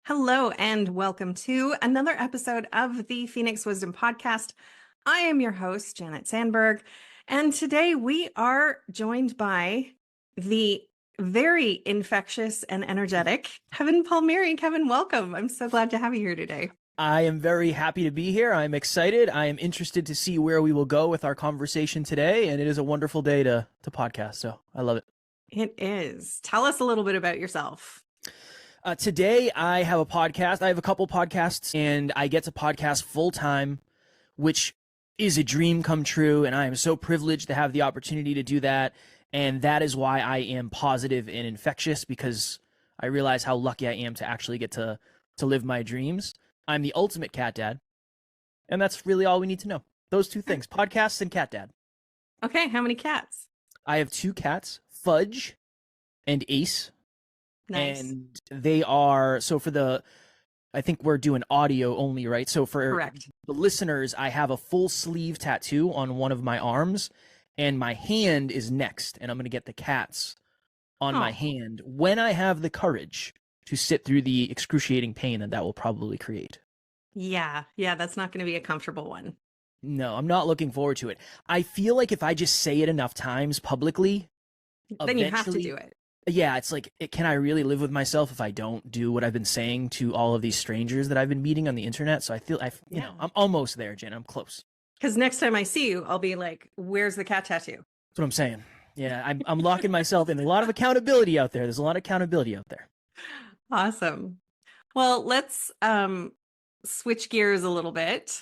Hello, and welcome to another episode of the Phoenix Wisdom Podcast. I am your host, Janet Sandberg, and today we are joined by the very infectious and energetic Kevin Palmieri. Kevin, welcome. I'm so glad to have you here today. I am very happy to be here. I'm excited. I am interested to see where we will go with our conversation today, and it is a wonderful day to podcast, so I love it. It is. Tell us a little bit about yourself. Today, I have a podcast. I have a couple podcasts, and I get to podcast full-time, which is a dream come true, and I am so privileged to have the opportunity to do that, and that is why I am positive and infectious, because I realize how lucky I am to actually get to live my dreams. I'm the ultimate cat dad, and that's really all we need to know. Those two things, podcasts and cat dad. Okay, how many cats? I have two cats, Fudge and Ace. Nice. And they are, so for the, I think we're doing audio only, right? So for Correct. The listeners, I have a full sleeve tattoo on one of my arms, and my hand is next, and I'm going to get the cats on my hand when I have the courage to sit through the excruciating pain that will probably create. Yeah, that's not going to be a comfortable one. No, I'm not looking forward to it. I feel like if I just say it enough times publicly, then you have to do it. Yeah, it's like, can I really live with myself if I don't do what I've been saying to all of these strangers that I've been meeting on the internet? So I feel, I'm almost there, Jen. I'm close. Because next time I see you, I'll be like, where's the cat tattoo? That's what I'm saying. Yeah, I'm locking myself in. A lot of accountability out there. There's a lot of accountability out there. Awesome. Well, let's switch gears a little bit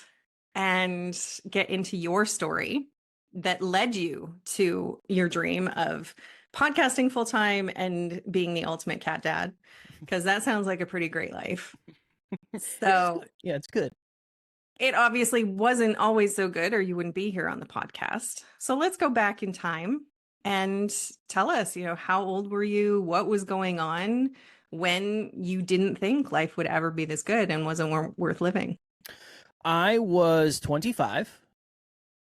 and get into your story that led you to your dream of podcasting full time and being the ultimate cat dad, because that sounds like a pretty great life. So yeah, it's good. It obviously wasn't always so good, or you wouldn't be here on the podcast. So let's go back in time and tell us, how old were you? What was going on when you didn't think life would ever be this good and wasn't worth living? I was 25.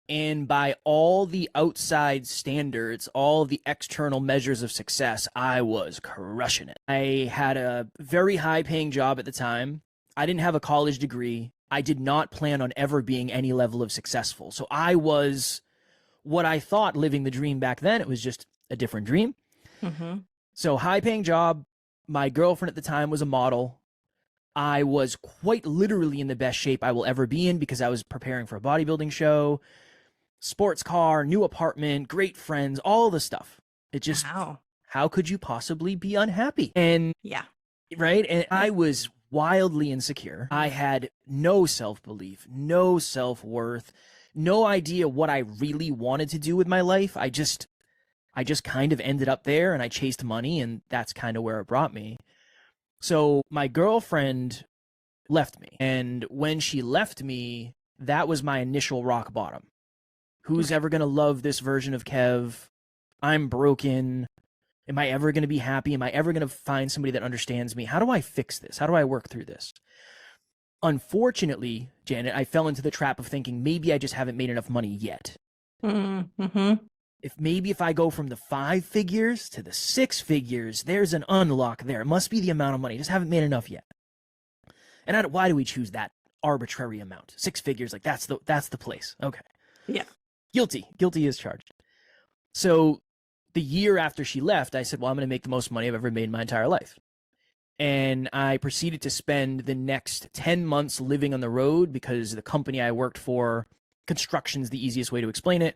And by all the outside standards, all the external measures of success, I was crushing it. I had a very high-paying job at the time. I didn't have a college degree. I did not plan on ever being any level of successful. So I was what I thought living the dream back then. It was just a different dream. Mm-hmm. So high-paying job. My girlfriend at the time was a model. I was quite literally in the best shape I will ever be in because I was preparing for a bodybuilding show. Sports car, new apartment, great friends, all the stuff. It just, wow. How could you possibly be unhappy? And yeah, right. And I was wildly insecure. I had no self-belief, no self-worth, no idea what I really wanted to do with my life. I just kind of ended up there, and I chased money, and that's kind of where it brought me. So my girlfriend left me. And when she left me, that was my initial rock bottom. Who's ever going to love this version of Kev? I'm broken. Am I ever going to be happy? Am I ever going to find somebody that understands me? How do I fix this? How do I work through this? Unfortunately, Janet, I fell into the trap of thinking maybe I just haven't made enough money yet. Mm-hmm. If I go from the 5 figures to the 6 figures, there's an unlock there. It must be the amount of money. I just haven't made enough yet. And why do we choose that arbitrary amount? 6 figures, like that's the place. Okay. Yeah. Guilty as charged. So the year after she left, I said, well, I'm going to make the most money I've ever made in my entire life. And I proceeded to spend the next 10 months living on the road because the company I worked for, construction's the easiest way to explain it.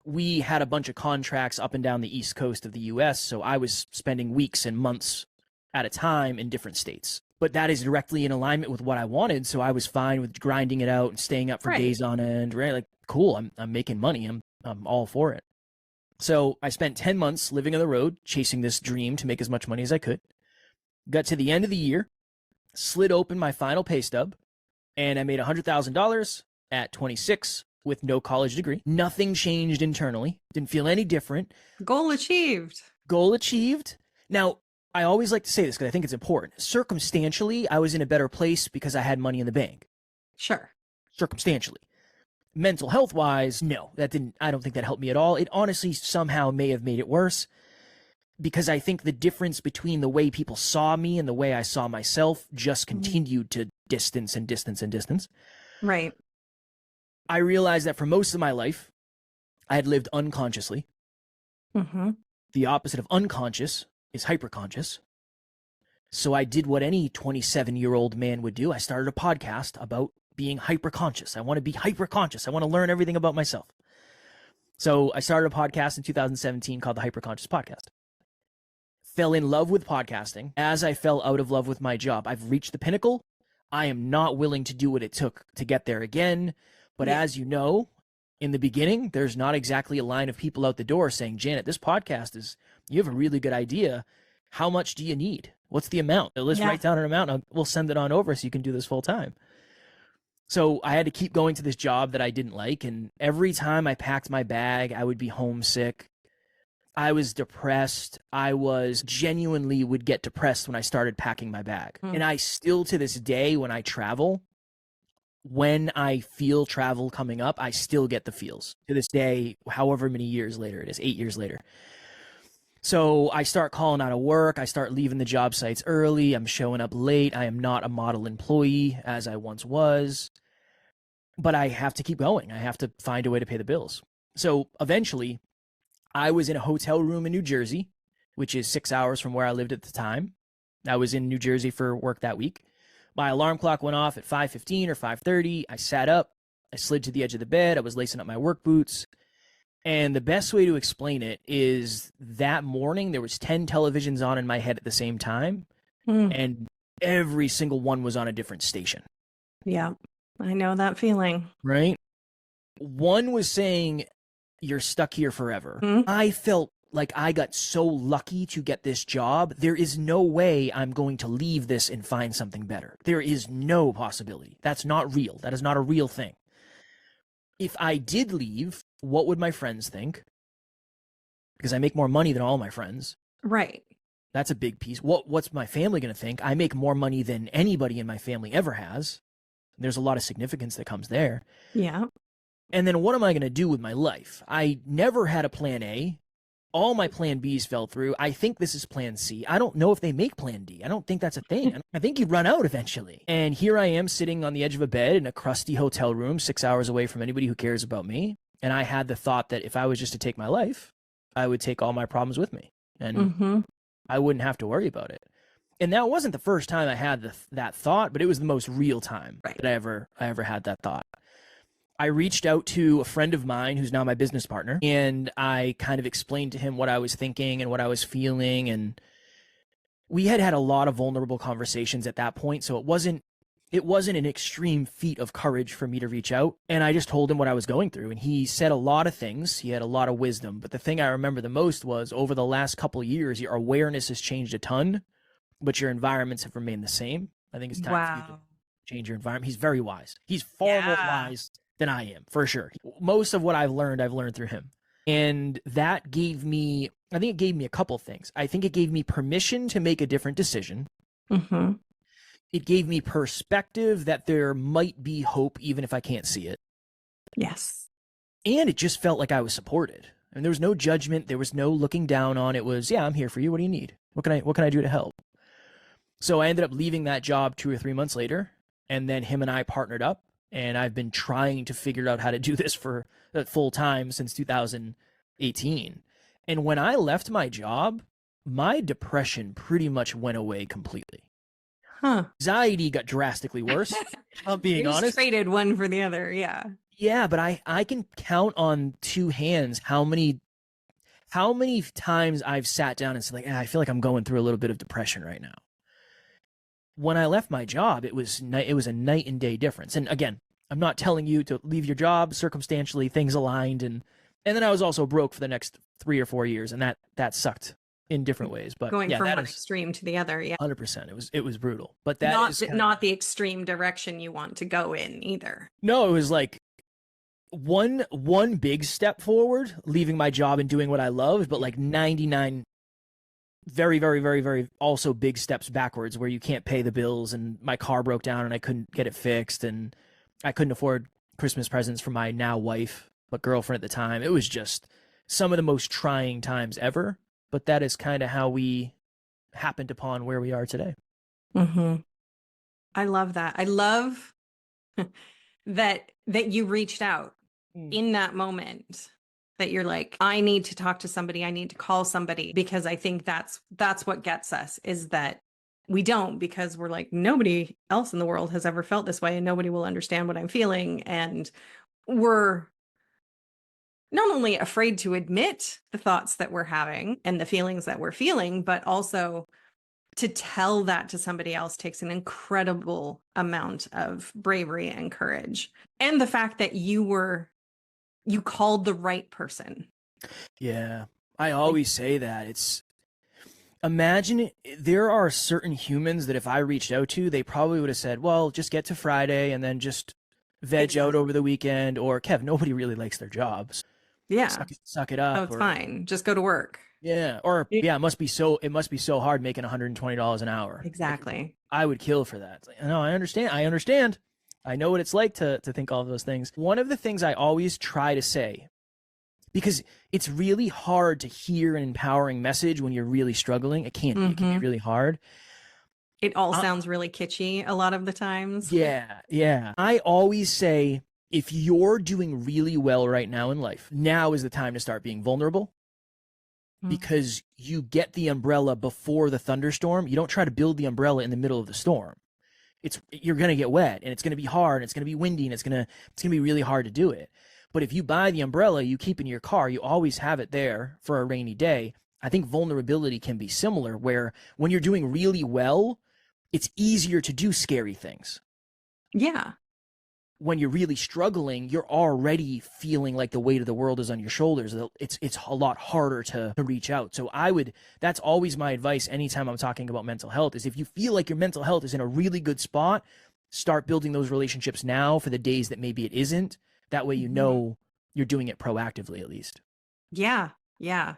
We had a bunch of contracts up and down the East Coast of the US. So I was spending weeks and months at a time in different states. But that is directly in alignment with what I wanted. So I was fine with grinding it out and staying up for days on end, right? Like, cool, I'm making money. I'm all for it. So I spent 10 months living on the road, chasing this dream to make as much money as I could. Got to the end of the year, slid open my final pay stub, and I made $100,000 at 26 with no college degree. Nothing changed internally. Didn't feel any different. Goal achieved. Now, I always like to say this because I think it's important. Circumstantially, I was in a better place because I had money in the bank. Sure. Circumstantially. Mental health wise, no, I don't think that helped me at all. It honestly somehow may have made it worse. because I think the difference between the way people saw me and the way I saw myself just continued to distance and distance and distance. Right. I realized that for most of my life, I had lived unconsciously. Mm-hmm. The opposite of unconscious is hyperconscious. So I did what any 27-year-old man would do. I started a podcast about being hyperconscious. I want to be hyperconscious. I want to learn everything about myself. So I started a podcast in 2017 called the Hyperconscious Podcast. Fell in love with podcasting as I fell out of love with my job. I've reached the pinnacle. I am not willing to do what it took to get there again. But as you know, in the beginning, there's not exactly a line of people out the door saying, Janet, this podcast is, you have a really good idea. How much do you need? What's the amount? Let's write down an amount and we'll send it on over so you can do this full time. So I had to keep going to this job that I didn't like. And every time I packed my bag, I would be homesick. I was depressed. I was genuinely would get depressed when I started packing my bag. And I still, to this day, when I travel, when I feel travel coming up, I still get the feels to this day, however many years later it is, 8 years later. So I start calling out of work. I start leaving the job sites early. I'm showing up late. I am not a model employee as I once was, but I have to keep going. I have to find a way to pay the bills. So eventually I was in a hotel room in New Jersey, which is 6 hours from where I lived at the time. I was in New Jersey for work that week. My alarm clock went off at 5:15 or 5:30. I sat up. I slid to the edge of the bed. I was lacing up my work boots. And the best way to explain it is that morning there was 10 televisions on in my head at the same time, and every single one was on a different station. Yeah, I know that feeling. Right? One was saying, you're stuck here forever. I felt like I got so lucky to get this job. There is no way I'm going to leave this and find something better. There is no possibility. That's not real. That is not a real thing. If I did leave, what would my friends think? Because I make more money than all my friends. Right. That's a big piece. What's my family going to think? I make more money than anybody in my family ever has. There's a lot of significance that comes there. Yeah. And then what am I going to do with my life? I never had a plan A. All my plan Bs fell through. I think this is plan C. I don't know if they make plan D. I don't think that's a thing. I think you run out eventually. And here I am sitting on the edge of a bed in a crusty hotel room, 6 hours away from anybody who cares about me. And I had the thought that if I was just to take my life, I would take all my problems with me. And I wouldn't have to worry about it. And that wasn't the first time I had that thought, but it was the most real time that I ever had that thought. I reached out to a friend of mine who's now my business partner, and I kind of explained to him what I was thinking and what I was feeling. And we had a lot of vulnerable conversations at that point. So it wasn't an extreme feat of courage for me to reach out. And I just told him what I was going through. And he said a lot of things. He had a lot of wisdom. But the thing I remember the most was over the last couple of years, your awareness has changed a ton, but your environments have remained the same. I think it's time for you to change your environment. He's very wise. He's far more wise than I am, for sure. Most of what I've learned through him. And that gave me, I think it gave me a couple things. I think it gave me permission to make a different decision. It gave me perspective that there might be hope even if I can't see it. Yes. And it just felt like I was supported. And there was no judgment. There was no looking down on it. Was, yeah, I'm here for you. What do you need? What can I do to help? So I ended up leaving that job 2 or 3 months later. And then him and I partnered up. And I've been trying to figure out how to do this for full time since 2018. And when I left my job, my depression pretty much went away completely. Anxiety got drastically worse. I'm being honest. Traded one for the other. Yeah. Yeah, but I can count on 2 hands how many times I've sat down and said, like, I feel like I'm going through a little bit of depression right now. When I left my job, it was a night and day difference. And again, I'm not telling you to leave your job. Circumstantially, things aligned, and then I was also broke for the next 3 or 4 years, and that sucked in different ways. But going from one extreme to the other, 100%. It was brutal. But that not the extreme direction you want to go in either. No, it was like one big step forward, leaving my job and doing what I loved, but like 99 very, very, very, very also big steps backwards where you can't pay the bills, and my car broke down and I couldn't get it fixed, and I couldn't afford Christmas presents for my now wife, but girlfriend at the time. It was just some of the most trying times ever. but that is kind of how we happened upon where we are today. Hmm. I love that. I love that you reached out Mm. in that moment, that you're like, I need to talk to somebody, I need to call somebody, because I think that's what gets us, is that we don't, because we're like, nobody else in the world has ever felt this way and nobody will understand what I'm feeling. And we're not only afraid to admit the thoughts that we're having and the feelings that we're feeling, but also to tell that to somebody else takes an incredible amount of bravery and courage. And the fact that you called the right person. Yeah. I Like, always say that. It's imagine there are certain humans that if I reached out to, they probably would have said, well, just get to Friday and then just veg out exactly. over the weekend. Or, Kev, nobody really likes their jobs. Yeah. Suck it So up. it's Or, fine. Just go to work. yeah. Or, Yeah. yeah, it must be so hard making $120 an hour. Like, Exactly. I would kill for that. It's like, no, I understand. I understand. I know what it's like to think all of those things. One of the things I always try to say, because it's really hard to hear an empowering message when you're really struggling. It can be. It can be Hmm. really hard. It all Uh, sounds really kitschy a lot of the times. yeah, yeah. I always say if you're doing really well right now in life, now is the time to start being vulnerable, Mm. because you get the umbrella before the thunderstorm. You don't try to build the umbrella in the middle of the storm. You're going to get wet and it's going to be hard and it's going to be windy and it's going to be really hard to do it. But if you buy the umbrella, you keep in your car, you always have it there for a rainy day. I think vulnerability can be similar, where when you're doing really well, it's easier to do scary things. Yeah. When you're really struggling, you're already feeling like the weight of the world is on your shoulders. It's a lot harder to reach out. So that's always my advice anytime I'm talking about mental health, is if you feel like your mental health is in a really good spot, start building those relationships now for the days that maybe it isn't. That way you Mhm. know you're doing it proactively at least. Yeah. Yeah.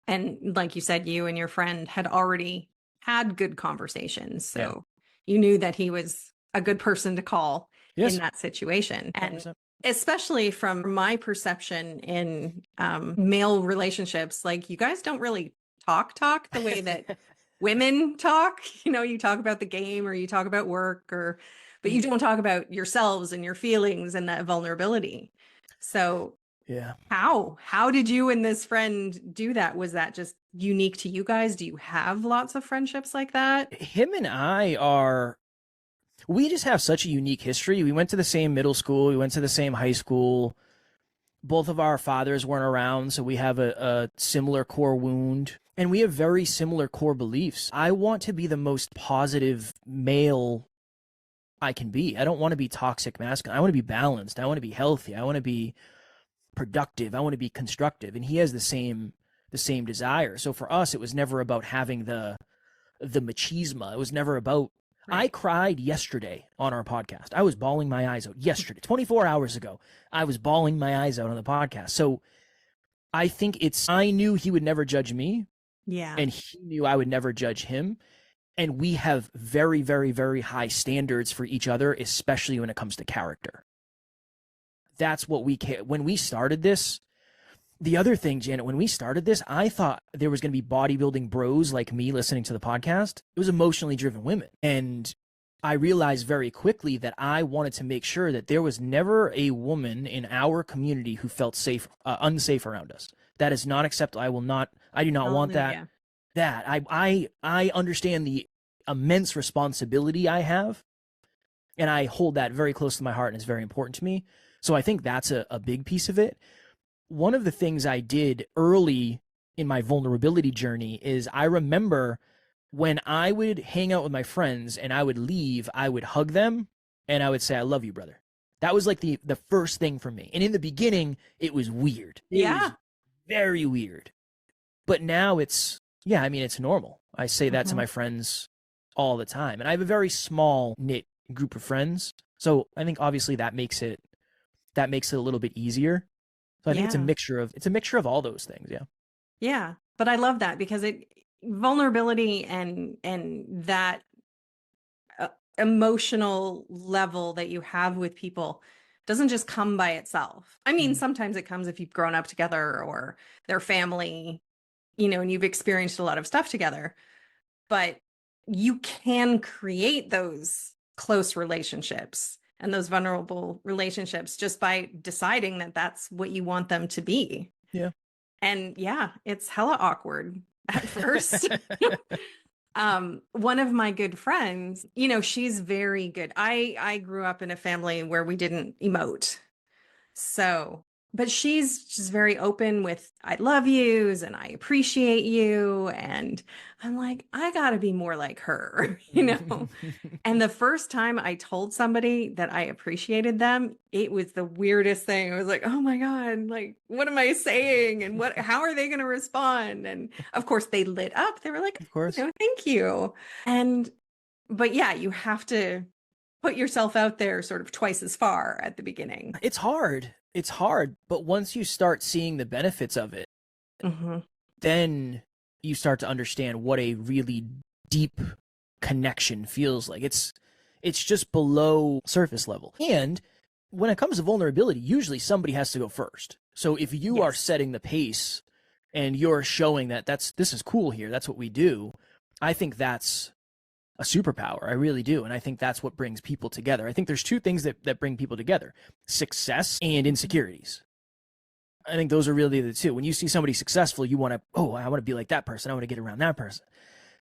And like you said, you and your friend had already had good conversations. Yeah. So you knew that he was a good person to call in Yes. that situation. And 100%. especially from my perception in male relationships, like, you guys don't really talk the way that women talk. You talk about the game or you talk about work, but you don't talk about yourselves and your feelings and that vulnerability. So Yeah. how did you and this friend do that? Was that just unique to you guys? Do you have lots of friendships like that? Him and we just have such a unique history. We went to the same middle school, we went to the same high school. Both of our fathers weren't around, so we have a similar core wound. And we have very similar core beliefs. I want to be the most positive male I can be. I don't want to be toxic masculine. I want to be balanced. I want to be healthy. I want to be productive. I want to be constructive. And he has the same desire. So for us, it was never about having the machismo. It was never about. I Right. cried yesterday on our podcast. I was bawling my eyes out yesterday, 24 hours ago. I was bawling my eyes out on the podcast. So I knew he would never judge me, Yeah. and he knew I would never judge him. And we have very, very, very high standards for each other, especially when it comes to character. That's what we care. When we started this, the other thing, Janet, when we started this, I thought there was going to be bodybuilding bros like me listening to the podcast. It was emotionally driven women. And I realized very quickly that I wanted to make sure that there was never a woman in our community who felt unsafe around us. That is not acceptable. I do not want that. Hallelujah. I understand the immense responsibility I have, and I hold that very close to my heart, and it's very important to me. So I think that's a big piece of it. One of the things I did early in my vulnerability journey is I remember when I would hang out with my friends and I would leave, I would hug them and I would say, I love you, brother. That was like the first thing for me. And in the beginning, it was weird. It was Yeah. very weird. But now yeah, I mean, it's normal. I say that to Hmm. my friends all the time. And I have a very small knit group of friends. So I think obviously that makes it a little bit easier. So I think Yeah. it's a mixture of all those things. Yeah. Yeah. But I love that, because vulnerability and that uh, emotional level that you have with people doesn't just come by itself. I mean, Mm. sometimes it comes if you've grown up together or their family, and you've experienced a lot of stuff together, but you can create those close relationships and those vulnerable relationships just by deciding that that's what you want them to be. Yeah. And yeah, it's hella awkward at first. One of my good friends, she's very good. I grew up in a family where we didn't emote. So, but she's just very open with I love yous and I appreciate you. And I'm like, I gotta be more like her, And the first time I told somebody that I appreciated them, it was the weirdest thing. I was like, oh my God, like, what am I saying? And how are they gonna respond? And of course they lit up. They were like, Of course. thank you. But yeah, you have to put yourself out there sort of twice as far at the beginning. It's hard. It's hard. But once you start seeing the benefits of it, then you start to understand what a really deep connection feels like. It's just below surface level. And when it comes to vulnerability, usually somebody has to go first. So if you are setting the pace and you're showing that this is cool here, that's what we do, I think that's a superpower. I really do. And I think that's what brings people together. I think there's two things that bring people together: success and insecurities. I think those are really the two. When you see somebody successful, you want to, I want to be like that person. I want to get around that person.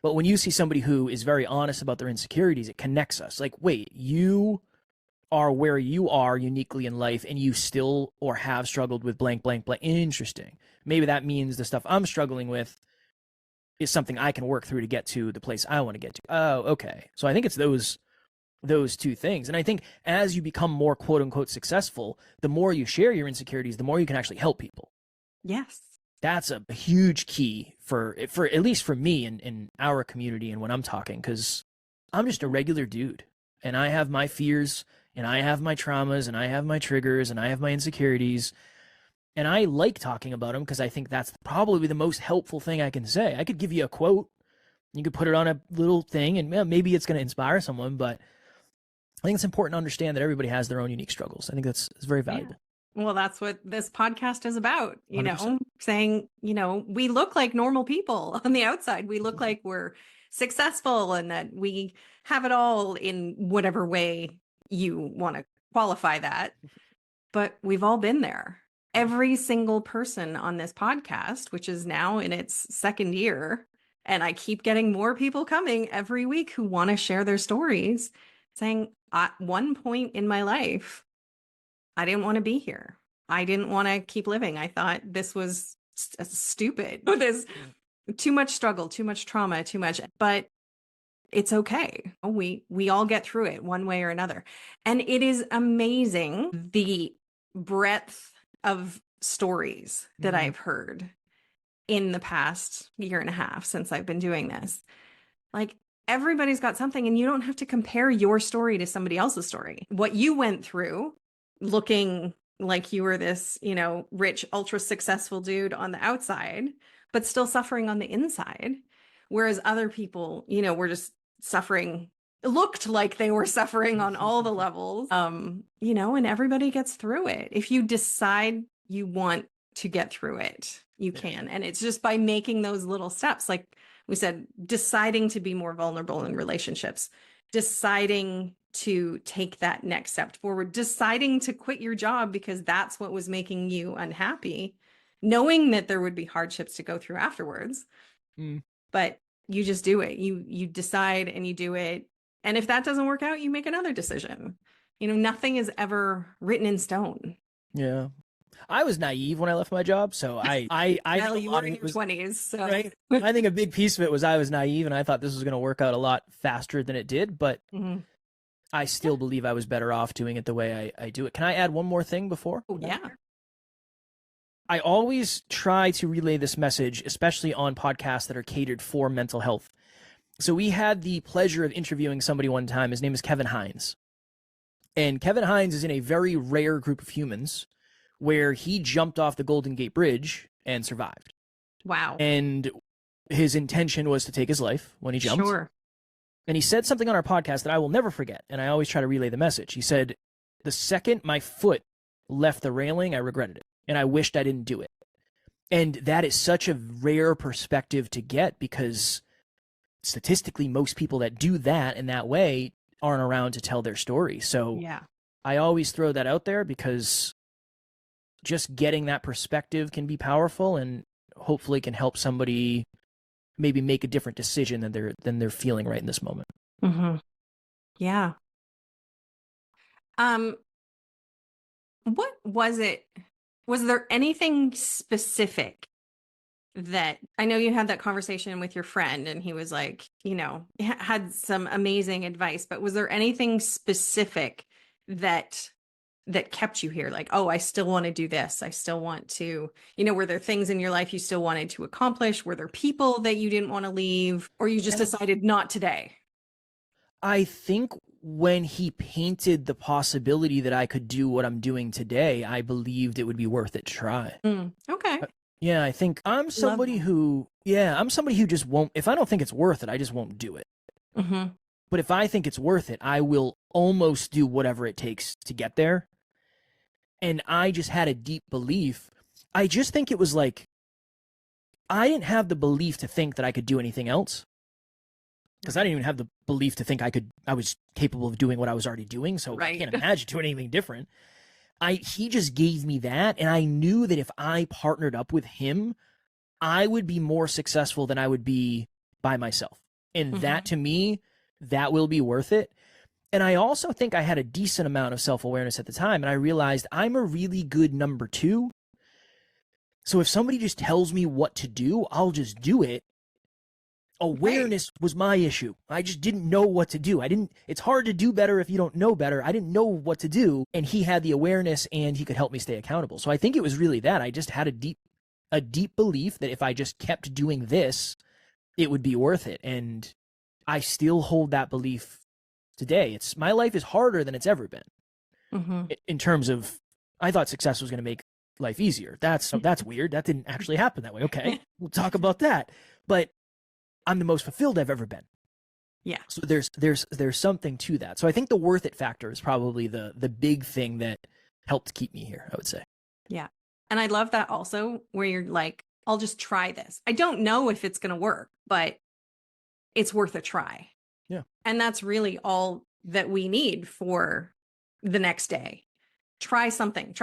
But when you see somebody who is very honest about their insecurities, it connects us. Like, wait, you are where you are uniquely in life and you still or have struggled with blank, blank, blank. Interesting. Maybe that means the stuff I'm struggling with is something I can work through to get to the place I want to get to. Oh, okay. So I think it's those two things. And I think as you become more quote unquote successful, the more you share your insecurities, the more you can actually help people. Yes. That's a huge key for at least for me in our community and when I'm talking, because I'm just a regular dude and I have my fears and I have my traumas and I have my triggers and I have my insecurities. And I like talking about them because I think that's probably the most helpful thing I can say. I could give you a quote. You could put it on a little thing and maybe it's going to inspire someone, but I think it's important to understand that everybody has their own unique struggles. I think it's very valuable. Yeah. Well, that's what this podcast is about, 100%. saying, we look like normal people on the outside. We look like we're successful and that we have it all in whatever way you want to qualify that. But we've all been there. Every single person on this podcast, which is now in its second year, and I keep getting more people coming every week who want to share their stories, saying at one point in my life, I didn't want to be here. I didn't want to keep living. I thought this was stupid. There's too much struggle, too much trauma, too much, but it's okay. We all get through it one way or another. And it is amazing the breadth of stories that I've heard in the past year and a half since I've been doing this. Like, everybody's got something, and you don't have to compare your story to somebody else's story. What you went through, looking like you were this, rich, ultra successful dude on the outside, but still suffering on the inside. Whereas other people, were just suffering, looked like they were suffering on all the levels, and everybody gets through it. If you decide you want to get through it, you can. And it's just by making those little steps, like we said, deciding to be more vulnerable in relationships, deciding to take that next step forward, deciding to quit your job because that's what was making you unhappy, knowing that there would be hardships to go through afterwards. But you just do it. You decide and you do it. And if that doesn't work out, you make another decision. Nothing is ever written in stone. Yeah. I was naive when I left my job, so well, you were in your 20s, so right. I think a big piece of it was I was naive, and I thought this was going to work out a lot faster than it did. But I still believe I was better off doing it the way I do it. Can I add one more thing before? Oh, yeah. I always try to relay this message, especially on podcasts that are catered for mental health. So we had the pleasure of interviewing somebody one time. His name is Kevin Hines, and Kevin Hines is in a very rare group of humans where he jumped off the Golden Gate Bridge and survived. Wow. And his intention was to take his life when he jumped. Sure. And he said something on our podcast that I will never forget, and I always try to relay the message. He said, the second my foot left the railing, I regretted it, and I wished I didn't do it. And that is such a rare perspective to get because statistically, most people that do that in that way aren't around to tell their story. So Yeah. I always throw that out there because just getting that perspective can be powerful and hopefully can help somebody maybe make a different decision than they're feeling right in this moment. Mm-hmm. Yeah. Um, what was it? Was there anything specific that I know you had that conversation with your friend and he was like, had some amazing advice, but was there anything specific that kept you here? Like, oh, I still want to do this. I still want to, were there things in your life you still wanted to accomplish? Were there people that you didn't want to leave or you just decided not today? I think when he painted the possibility that I could do what I'm doing today, I believed it would be worth it to try. Okay. Yeah, I think I'm somebody who, just won't, if I don't think it's worth it, I just won't do it. Mm-hmm. But if I think it's worth it, I will almost do whatever it takes to get there. And I just had a deep belief. I just think it was like, I didn't have the belief to think that I could do anything else. Because I didn't even have the belief to think I was capable of doing what I was already doing. So I can't imagine doing anything different. He just gave me that. And I knew that if I partnered up with him, I would be more successful than I would be by myself. And that to me, that will be worth it. And I also think I had a decent amount of self-awareness at the time. And I realized I'm a really good number two. So if somebody just tells me what to do, I'll just do it. Awareness was my issue. I just didn't know what to do. It's hard to do better if you don't know better. I didn't know what to do. And he had the awareness and he could help me stay accountable. So I think it was really that. I just had a deep belief that if I just kept doing this, it would be worth it. And I still hold that belief today. My life is harder than it's ever been in terms of, I thought success was going to make life easier. That's weird. That didn't actually happen that way. Okay. We'll talk about that. But I'm the most fulfilled I've ever been. Yeah. So there's something to that. So I think the worth it factor is probably the big thing that helped keep me here, I would say. Yeah. And I love that also where you're like, I'll just try this. I don't know if it's going to work, but it's worth a try. Yeah. And that's really all that we need for the next day. Try something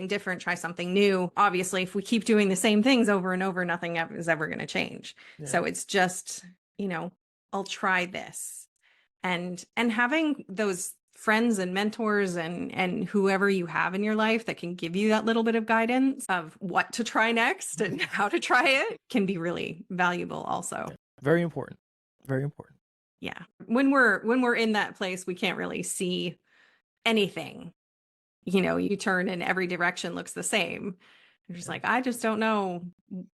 different, try something new. Obviously, if we keep doing the same things over and over, nothing is ever going to change. Yeah. So it's just, I'll try this. And having those friends and mentors and whoever you have in your life that can give you that little bit of guidance of what to try next and how to try it can be really valuable also. Yeah. Very important. Very important. Yeah. When we're in that place, we can't really see anything. You turn in every direction looks the same. You're just like, I just don't know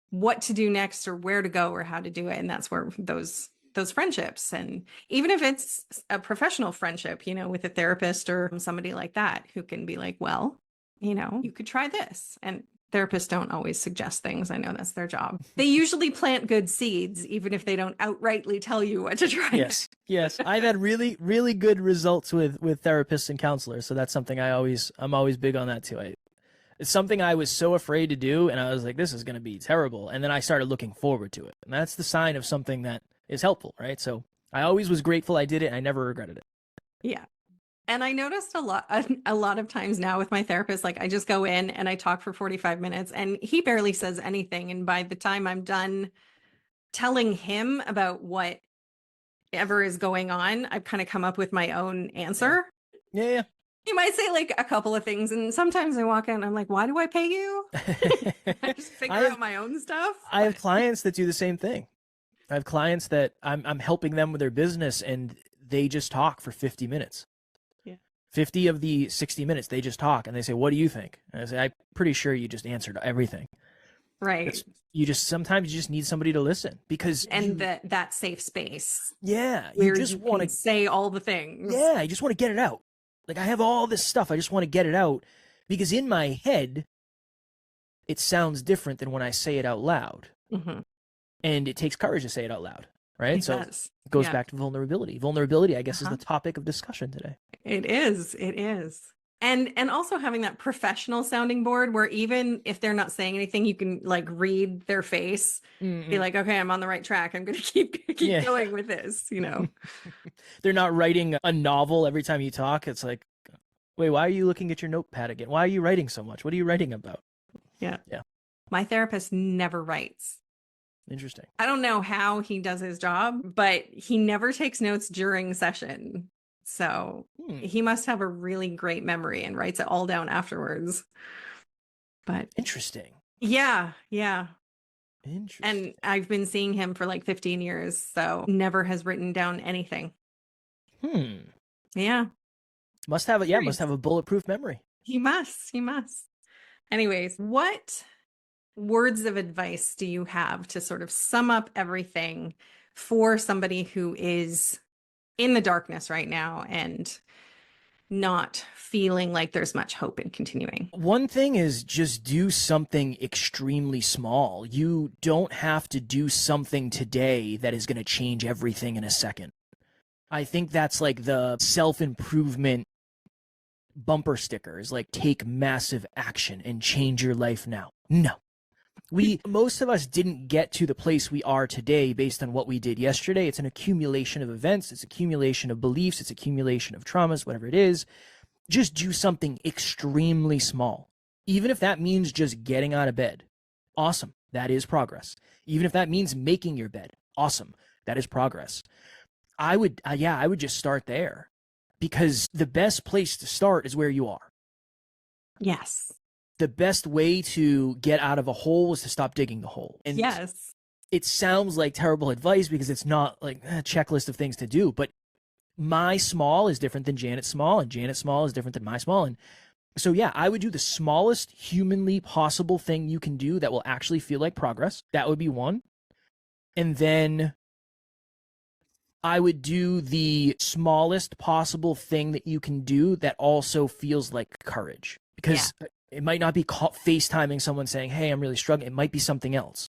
what to do next or where to go or how to do it. And that's where those friendships, and even if it's a professional friendship, with a therapist or somebody like that who can be like, well, you could try this. And therapists don't always suggest things. I know that's their job. They usually plant good seeds, even if they don't outrightly tell you what to try. Yes. I've had really, really good results with therapists and counselors. So that's something I'm always big on that too. It's something I was so afraid to do. And I was like, this is going to be terrible. And then I started looking forward to it. And that's the sign of something that is helpful, right? So I always was grateful I did it. And I never regretted it. Yeah. And I noticed a lot of times now with my therapist, like I just go in and I talk for 45 minutes and he barely says anything. And by the time I'm done telling him about whatever is going on, I've kind of come up with my own answer. Yeah. He might say like a couple of things. And sometimes I walk in and I'm like, why do I pay you? I just figure out my own stuff. I have clients that do the same thing. I have clients that I'm helping them with their business and they just talk for 50 minutes. 50 of the 60 minutes, they just talk and they say, what do you think? And I say, I'm pretty sure you just answered everything. Right. Sometimes you just need somebody to listen because. And that safe space. Yeah. You just want to say all the things. Yeah. You just want to get it out. Like I have all this stuff. I just want to get it out because in my head, it sounds different than when I say it out loud. Mm-hmm. And it takes courage to say it out loud. Right. So it goes back to vulnerability. Vulnerability, I guess, is the topic of discussion today. It is. And also having that professional sounding board where even if they're not saying anything, you can like read their face, be Mm-mm. like, okay, I'm on the right track. I'm gonna keep Yeah. going with this, you know. They're not writing a novel every time you talk. It's like, wait, why are you looking at your notepad again? Why are you writing so much? What are you writing about? Yeah. Yeah. My therapist never writes. Interesting. I don't know how he does his job, but he never takes notes during session. So Hmm. he must have a really great memory and writes it all down afterwards. But Interesting. yeah, yeah. Interesting. And I've been seeing him for like 15 years, so never has written down anything. Hmm. Yeah. Must have a yeah, must Curious. have a bulletproof memory. He must. He must. Anyways, what words of advice do you have to sort of sum up everything for somebody who is in the darkness right now and not feeling like there's much hope in continuing? One thing is just do something extremely small. You don't have to do something today that is going to change everything in a second. I think that's like the self-improvement bumper sticker is like take massive action and change your life now. No. Most of us didn't get to the place we are today based on what we did yesterday. It's an accumulation of events, it's accumulation of beliefs, it's accumulation of traumas, whatever it is. Just do something extremely small. Even if that means just getting out of bed. Awesome. That is progress. Even if that means making your bed. Awesome. That is progress. I would just start there because the best place to start is where you are. Yes. The best way to get out of a hole is to stop digging the hole. And Yes. it sounds like terrible advice because it's not like a checklist of things to do, but my small is different than Janet's small, and Janet's small is different than my small. And so, yeah, I would do the smallest humanly possible thing you can do that will actually feel like progress. That would be one. And then I would do the smallest possible thing that you can do that also feels like courage. Because it might not be FaceTiming someone saying, hey, I'm really struggling. It might be something else.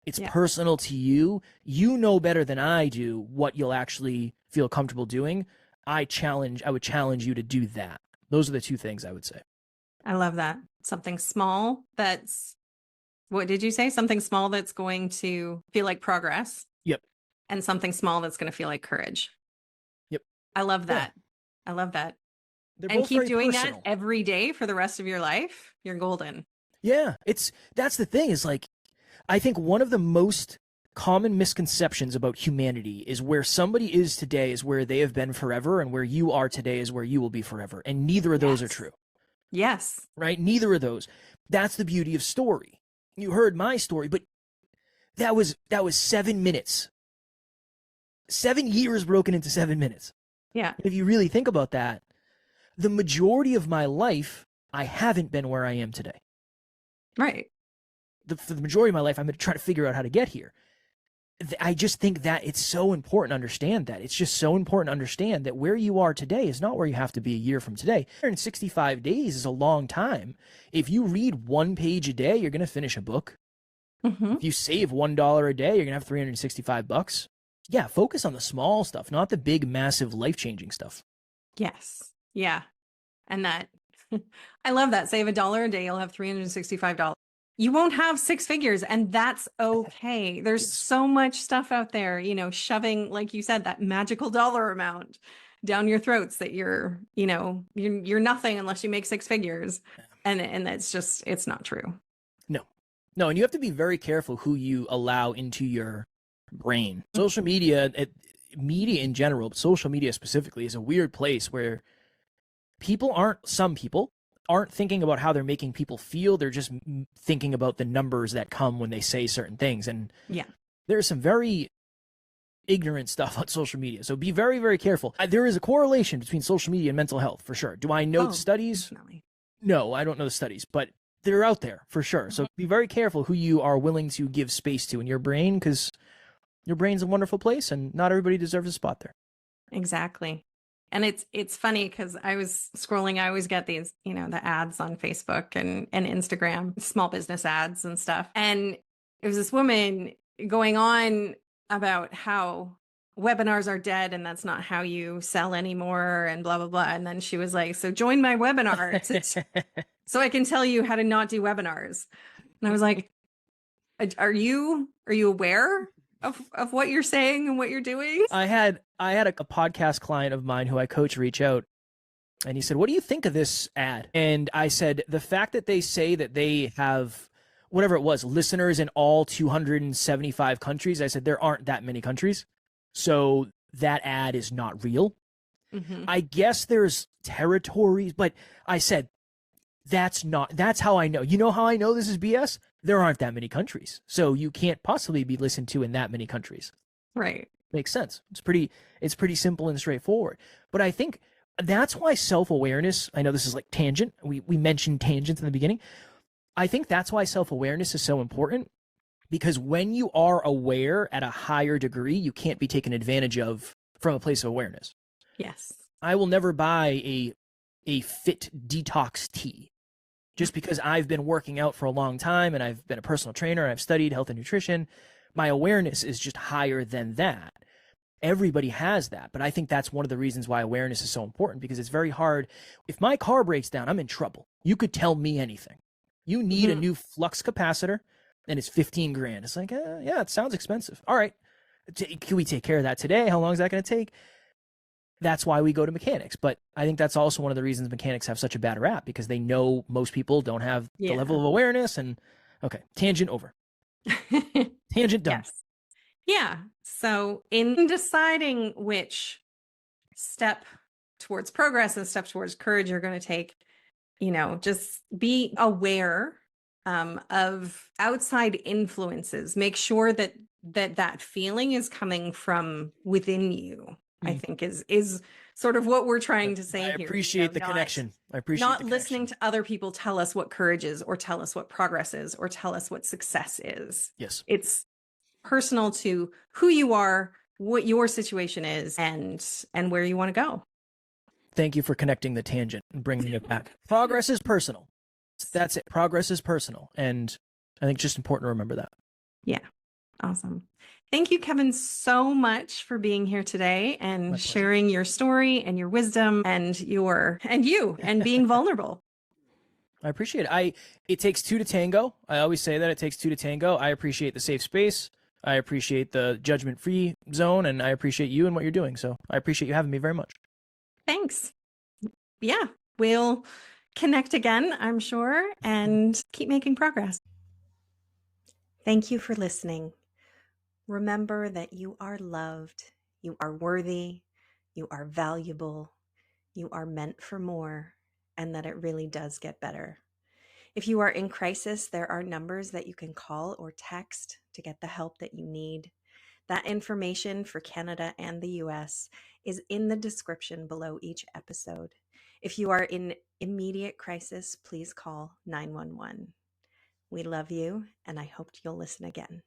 It's personal to you. You know better than I do what you'll actually feel comfortable doing. I would challenge you to do that. Those are the two things I would say. I love that. Something small that's, what did you say? Something small that's going to feel like progress. Yep. And something small that's going to feel like courage. Yep. I love that. Yeah. I love that. They're And both keep very doing personal. that every day for the rest of your life. You're golden. Yeah. That's the thing is like, I think one of the most common misconceptions about humanity is where somebody is today is where they have been forever, and where you are today is where you will be forever. And neither of those are true. Yes. Right? Neither of those. That's the beauty of story. You heard my story, but that was 7 minutes. 7 years broken into 7 minutes. Yeah. If you really think about that, the majority of my life, I haven't been where I am today. Right. For the majority of my life, I'm going to try to figure out how to get here. I just think that it's so important to understand that. It's just so important to understand that where you are today is not where you have to be a year from today. 165 days is a long time. If you read 1 page a day, you're going to finish a book. Mm-hmm. If you save $1 a day, you're going to have $365. Yeah, focus on the small stuff, not the big, massive, life-changing stuff. Yes. Yeah. And that, I love that. Save $1 a day, you'll have $365. You won't have 6 figures, and that's okay. There's Yes. so much stuff out there, you know, shoving, like you said, that magical dollar amount down your throats that you're nothing unless you make 6 figures. And that's just, it's not true. No, and you have to be very careful who you allow into your brain. Social media, media in general, but social media specifically, is a weird place where some people aren't thinking about how they're making people feel. They're just thinking about the numbers that come when they say certain things. And there's some very ignorant stuff on social media. So be very, very careful. There is a correlation between social media and mental health, for sure. Do I know the studies? Definitely. No, I don't know the studies, but they're out there for sure. So be very careful who you are willing to give space to in your brain, because your brain's a wonderful place and not everybody deserves a spot there. Exactly. And it's funny because I was scrolling, I always get these, you know, the ads on Facebook and Instagram, small business ads and stuff. And it was this woman going on about how webinars are dead and that's not how you sell anymore and blah, blah, blah. And then she was like, so join my webinar so I can tell you how to not do webinars. And I was like, are you aware of what you're saying and what you're doing? I had a podcast client of mine who I coach reach out, and he said, "What do you think of this ad?" And I said, "The fact that they say that they have whatever it was, listeners in all 275 countries," I said, "There aren't that many countries. So that ad is not real. Mm-hmm. I guess there's territories, but I said, that's how I know. You know how I know this is BS? There aren't that many countries. So you can't possibly be listened to in that many countries." Right. Makes sense. It's pretty simple and straightforward. But I think that's why self-awareness, I know this is like tangent. We mentioned tangents in the beginning. I think that's why self-awareness is so important, because when you are aware at a higher degree, you can't be taken advantage of from a place of awareness. Yes. I will never buy a fit detox tea just because I've been working out for a long time and I've been a personal trainer, I've studied health and nutrition. My awareness is just higher than that. Everybody has that, but I think that's one of the reasons why awareness is so important, because it's very hard. If my car breaks down, I'm in trouble. You could tell me anything. You need a new flux capacitor and it's 15 grand. It's like, yeah, it sounds expensive. All right. Can we take care of that today? How long is that going to take? That's why we go to mechanics. But I think that's also one of the reasons mechanics have such a bad rap, because they know most people don't have the level of awareness. And okay, tangent over. Tangent done. Yes. Yeah. So in deciding which step towards progress and step towards courage you're going to take, just be aware of outside influences. Make sure that feeling is coming from within you. I think is sort of what we're trying to say here. I appreciate the connection. I appreciate not listening to other people tell us what courage is, or tell us what progress is, or tell us what success is. Yes. It's personal to who you are, what your situation is, and where you want to go. Thank you for connecting the tangent and bringing it back. Progress is personal. That's it. Progress is personal. And I think it's just important to remember that. Yeah. Awesome. Thank you, Kevin, so much for being here today and sharing your story and your wisdom and being vulnerable. I appreciate it. It takes two to tango. I always say that it takes two to tango. I appreciate the safe space. I appreciate the judgment-free zone, and I appreciate you and what you're doing. So I appreciate you having me very much. Thanks. Yeah, we'll connect again, I'm sure, and keep making progress. Thank you for listening. Remember that you are loved, you are worthy, you are valuable, you are meant for more, and that it really does get better. If you are in crisis, there are numbers that you can call or text to get the help that you need. That information for Canada and the US is in the description below each episode. If you are in immediate crisis, please call 911. We love you, and I hope you'll listen again.